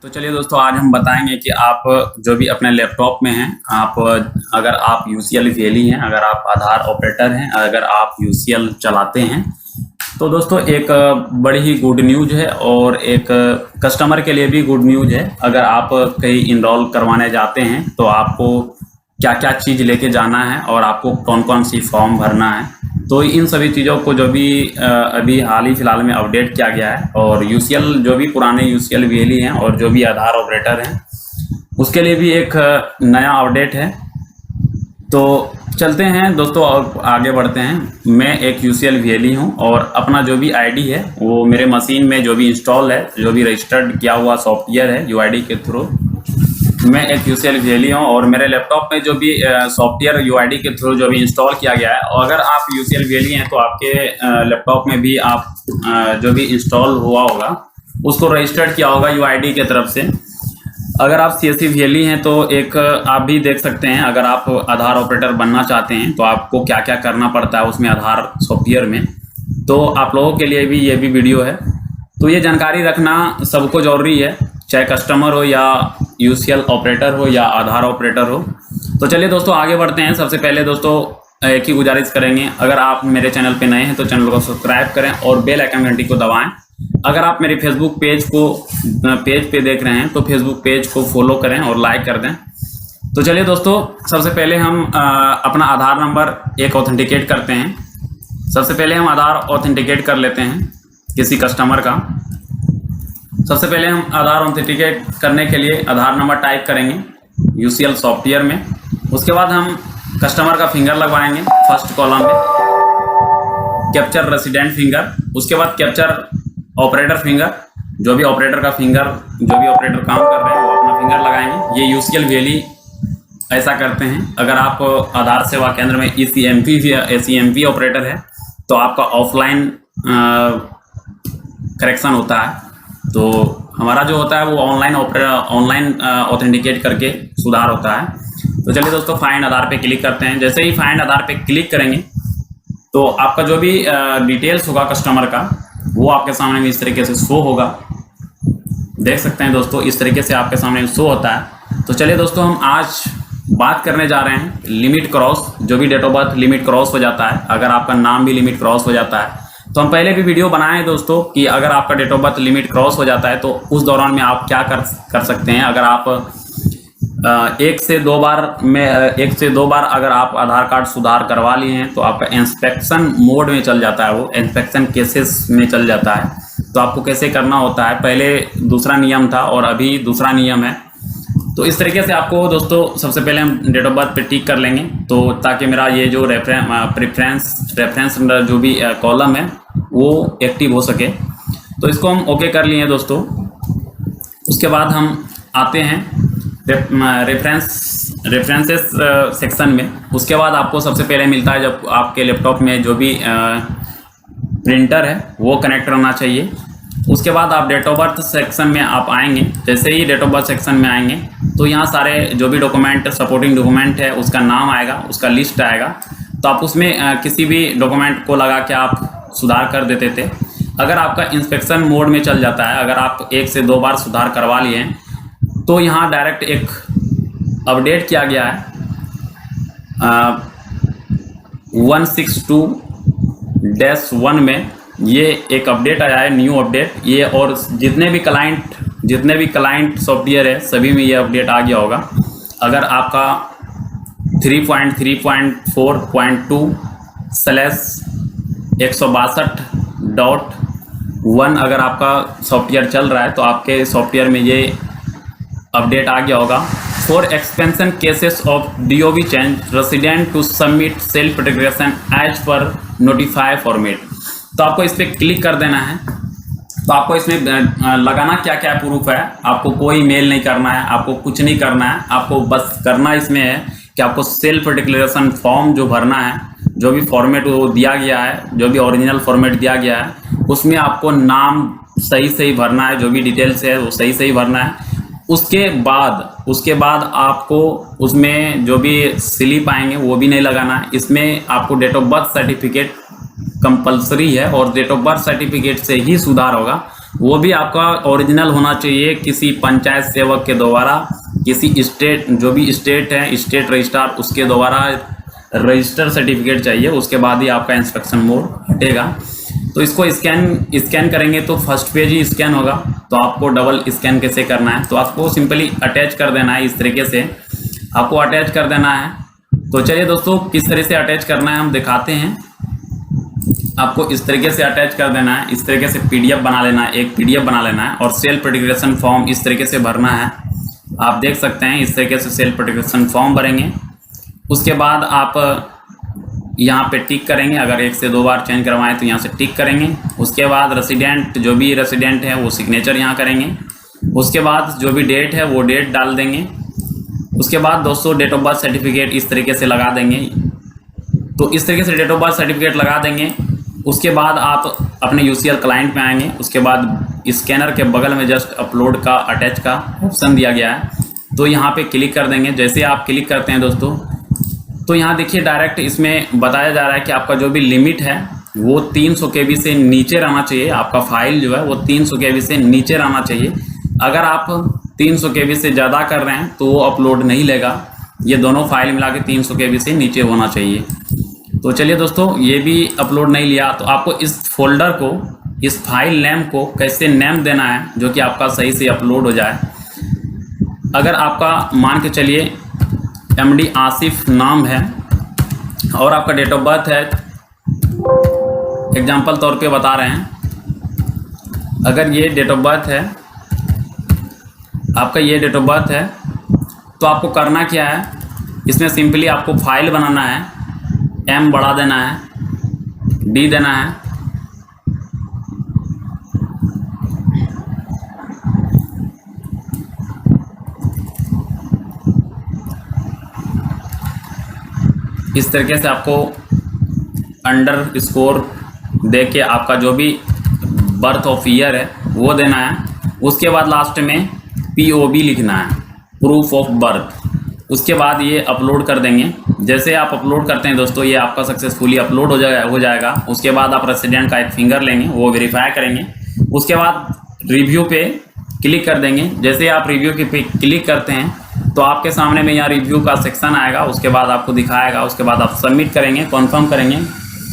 तो चलिए दोस्तों, आज हम बताएंगे कि आप जो भी अपने लैपटॉप में हैं, आप अगर आप यूसीएल वेली हैं, अगर आप आधार ऑपरेटर हैं, अगर आप यूसीएल चलाते हैं, तो दोस्तों एक बड़ी ही गुड न्यूज़ है और एक कस्टमर के लिए भी गुड न्यूज़ है। अगर आप कहीं इनरोल करवाने जाते हैं तो आपको क्या क्या चीज़ लेके जाना है और आपको कौन कौन सी फॉर्म भरना है, तो इन सभी चीज़ों को जो भी अभी हाल ही फिलहाल में अपडेट किया गया है। और यूसीएल जो भी पुराने यूसीएल वीएलई हैं और जो भी आधार ऑपरेटर हैं, उसके लिए भी एक नया अपडेट है। तो चलते हैं दोस्तों और आगे बढ़ते हैं। मैं एक यूसीएल वीएलई हूं और अपना जो भी आईडी है वो मेरे मशीन में जो भी इंस्टॉल है, जो भी रजिस्टर्ड किया हुआ सॉफ्टवेयर है यूआईडी के थ्रू, मैं एक यूसीएल वेली हूँ और मेरे लैपटॉप में जो भी सॉफ्टवेयर यूआईडी के थ्रू जो भी इंस्टॉल किया गया है, और अगर आप यूसीएल वेली हैं तो आपके लैपटॉप में भी आप जो भी इंस्टॉल हुआ होगा उसको रजिस्टर्ड किया होगा यूआईडी के तरफ से। अगर आप सीएससी वेली हैं तो एक आप भी देख सकते हैं, अगर आप आधार ऑपरेटर बनना चाहते हैं तो आपको क्या क्या करना पड़ता है उसमें आधार सॉफ्टवेयर में, तो आप लोगों के लिए भी ये भी वीडियो है। तो ये जानकारी रखना सबको जरूरी है, चाहे कस्टमर हो या यूसीएल ऑपरेटर हो या आधार ऑपरेटर हो। तो चलिए दोस्तों आगे बढ़ते हैं। सबसे पहले दोस्तों एक ही गुजारिश करेंगे, अगर आप मेरे चैनल पे नए हैं तो चैनल को सब्सक्राइब करें और बेल आइकन घंटी को दबाएं। अगर आप मेरे फेसबुक पेज पे देख रहे हैं तो फेसबुक पेज को फॉलो करें और लाइक कर दें। तो चलिए दोस्तों, सबसे पहले हम अपना आधार नंबर एक ऑथेंटिकेट करते हैं। सबसे पहले हम आधार ऑथेंटिकेट कर लेते हैं किसी कस्टमर का। सबसे पहले हम आधार ऑथेंटिकेट करने के लिए आधार नंबर टाइप करेंगे यूसीएल सॉफ्टवेयर में। उसके बाद हम कस्टमर का फिंगर लगवाएंगे फर्स्ट कॉलम में, कैप्चर रेसिडेंट फिंगर। उसके बाद कैप्चर ऑपरेटर फिंगर, जो भी ऑपरेटर का फिंगर, जो भी ऑपरेटर काम कर रहे हैं वो अपना फिंगर लगाएंगे। ये यूसीएल वेली ऐसा करते हैं। अगर आप आधार सेवा केंद्र में एसीएमपी ऑपरेटर है तो आपका ऑफलाइन करेक्शन होता है, तो हमारा जो होता है वो ऑनलाइन ऑथेंटिकेट करके सुधार होता है। तो चलिए दोस्तों, फाइंड आधार पे क्लिक करते हैं। जैसे ही फाइंड आधार पे क्लिक करेंगे तो आपका जो भी डिटेल्स होगा कस्टमर का वो आपके सामने में इस तरीके से शो होगा। देख सकते हैं दोस्तों, इस तरीके से आपके सामने शो होता है। तो चलिए दोस्तों, हम आज बात करने जा रहे हैं लिमिट क्रॉस, जो भी date of birth limit cross हो जाता है, अगर आपका नाम भी लिमिट क्रॉस हो जाता है। तो हम पहले भी वीडियो बनाए हैं दोस्तों कि अगर आपका date of birth limit cross हो जाता है तो उस दौरान में आप क्या कर सकते हैं। अगर आप एक से दो बार अगर आप आधार कार्ड सुधार करवा लिए हैं तो आपका इंस्पेक्शन मोड में चल जाता है, वो इंस्पेक्शन केसेस में चल जाता है। तो आपको कैसे करना होता है, पहले दूसरा नियम था और अभी दूसरा नियम है। तो इस तरीके से आपको दोस्तों सबसे पहले हम डेट ऑफ बर्थ पे टिक कर लेंगे, तो ताकि मेरा ये जो रेफरेंस जो भी कॉलम है वो एक्टिव हो सके। तो इसको हम ओके कर लिए हैं दोस्तों। उसके बाद हम आते हैं रेफरेंसेस सेक्शन में। उसके बाद आपको सबसे पहले मिलता है, जब आपके लैपटॉप में जो भी प्रिंटर है वो कनेक्ट रहना चाहिए। उसके बाद आप डेट ऑफ बर्थ सेक्शन में आप आएंगे। जैसे ही डेट ऑफ बर्थ सेक्शन में आएंगे तो यहाँ सारे जो भी डॉक्यूमेंट, सपोर्टिंग डॉक्यूमेंट है उसका नाम आएगा, उसका लिस्ट आएगा। तो आप उसमें किसी भी डॉक्यूमेंट को लगा के आप सुधार कर देते थे। अगर आपका इंस्पेक्शन मोड में चल जाता है, अगर आप एक से दो बार सुधार करवा लिए हैं, तो यहाँ डायरेक्ट एक अपडेट किया गया है 162-1 में ये एक अपडेट आया है, न्यू अपडेट ये। और जितने भी क्लाइंट सॉफ्टवेयर है सभी में ये अपडेट आ गया होगा। अगर आपका 3.3.4.2/162.1 अगर आपका सॉफ्टवेयर चल रहा है तो आपके सॉफ्टवेयर में ये अपडेट आ गया होगा। For expansion cases of DOB change resident to submit self declaration as per notify format. तो आपको इस पर क्लिक कर देना है। तो आपको इसमें लगाना क्या क्या प्रूफ है, आपको कोई मेल नहीं करना है, आपको कुछ नहीं करना है। आपको बस करना इसमें है कि आपको सेल्फ डिक्लेरेशन फॉर्म जो भरना है, जो भी फॉर्मेट वो दिया गया है, जो भी ओरिजिनल फॉर्मेट दिया गया है उसमें आपको नाम सही भरना है, जो भी डिटेल्स है वो सही भरना है। उसके बाद आपको उसमें जो भी स्लिप आएंगे वो भी नहीं लगाना है। इसमें आपको date of birth certificate compulsory है और डेट ऑफ बर्थ सर्टिफिकेट से ही सुधार होगा। वो भी आपका ओरिजिनल होना चाहिए, किसी पंचायत सेवक के द्वारा, किसी स्टेट, जो भी स्टेट है स्टेट रजिस्ट्रार उसके द्वारा रजिस्टर सर्टिफिकेट चाहिए, उसके बाद ही आपका इंस्पेक्शन मोड हटेगा। तो इसको स्कैन करेंगे तो फर्स्ट पेज ही स्कैन होगा। तो आपको डबल स्कैन कैसे करना है, तो आपको सिंपली अटैच कर देना है, इस तरीके से आपको अटैच कर देना है। तो चलिए दोस्तों, किस तरह से अटैच करना है हम दिखाते हैं। आपको इस तरीके से अटैच कर देना है, इस तरीके से पीडीएफ बना लेना है, एक पीडीएफ बना लेना है और सेल्फ डिक्लेरेशन फॉर्म इस तरीके से भरना है। आप देख सकते हैं इस तरीके से सेल्फ डिक्लेरेशन फॉर्म भरेंगे। उसके बाद आप यहाँ पे टिक करेंगे, अगर 1 से 2 बार चेंज करवाएं तो यहाँ से टिक करेंगे। उसके बाद रेसिडेंट, जो भी रेसिडेंट है वो सिग्नेचर यहाँ करेंगे। उसके बाद जो भी डेट है वो डेट डाल देंगे। उसके बाद दोस्तों डेट ऑफ बर्थ सर्टिफिकेट इस तरीके से लगा देंगे। तो इस तरीके से डेट ऑफ बर्थ सर्टिफिकेट लगा देंगे। उसके बाद आप अपने यूसीएल क्लाइंट में आएंगे। उसके बाद स्कैनर के बगल में जस्ट अपलोड का अटैच का ऑप्शन दिया गया है, तो यहाँ पे क्लिक कर देंगे। जैसे आप क्लिक करते हैं दोस्तों, तो यहाँ देखिए डायरेक्ट इसमें बताया जा रहा है कि आपका जो भी लिमिट है वो 300 KB से नीचे रहना चाहिए। आपका फाइल जो है वो 300 KB से नीचे रहना चाहिए। अगर आप 300 KB से ज़्यादा कर रहे हैं तो वो अपलोड नहीं लेगा। ये दोनों फाइल मिला के 300 KB से नीचे होना चाहिए। तो चलिए दोस्तों, ये भी अपलोड नहीं लिया, तो आपको इस फोल्डर को, इस फाइल नेम को कैसे नेम देना है जो कि आपका सही से अपलोड हो जाए। अगर आपका मान के चलिए MD आसिफ नाम है और आपका डेट ऑफ बर्थ है, एग्जाम्पल तौर पे बता रहे हैं, अगर ये डेट ऑफ बर्थ है आपका, ये डेट ऑफ बर्थ है, तो आपको करना क्या है, इसमें सिंपली आपको फाइल बनाना है, M बढ़ा देना है, D देना है, इस तरीके से आपको अंडर स्कोर दे के आपका जो भी बर्थ ऑफ ईयर है वो देना है। उसके बाद लास्ट में POB लिखना है, प्रूफ ऑफ बर्थ। उसके बाद ये अपलोड कर देंगे। जैसे आप अपलोड करते हैं दोस्तों, ये आपका सक्सेसफुली अपलोड हो जाएगा। उसके बाद आप रेसिडेंट का एक फिंगर लेंगे, वो वेरीफाई करेंगे। उसके बाद रिव्यू पे क्लिक कर देंगे। जैसे आप रिव्यू पे क्लिक करते हैं तो आपके सामने में यहाँ रिव्यू का सेक्शन आएगा। उसके बाद आपको दिखाएगा। उसके बाद आप सबमिट करेंगे, कॉन्फर्म करेंगे।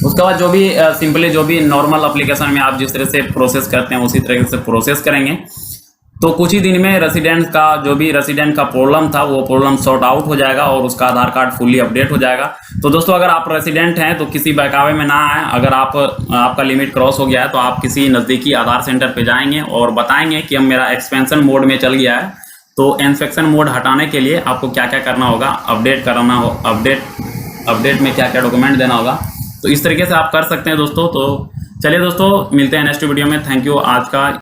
उसके बाद जो भी सिंपली जो भी नॉर्मल एप्लीकेशन में आप जिस तरह से प्रोसेस करते हैं उसी तरह से प्रोसेस करेंगे। तो कुछ ही दिन में रेसिडेंट का जो भी रेसिडेंट का प्रॉब्लम था वो प्रॉब्लम सॉर्ट आउट हो जाएगा और उसका आधार कार्ड फुल्ली अपडेट हो जाएगा। तो दोस्तों, अगर आप रेसिडेंट हैं तो किसी बहकावे में ना आए। अगर आपका लिमिट क्रॉस हो गया है तो आप किसी नज़दीकी आधार सेंटर पे जाएंगे और बताएंगे कि अब मेरा एक्सपेंशन मोड में चल गया है। तो इंस्पेक्शन मोड हटाने के लिए आपको क्या क्या करना होगा, अपडेट में क्या क्या डॉक्यूमेंट देना होगा। तो इस तरीके से आप कर सकते हैं दोस्तों। तो चलिए दोस्तों, मिलते हैं नेक्स्ट वीडियो में। Thank you. आज का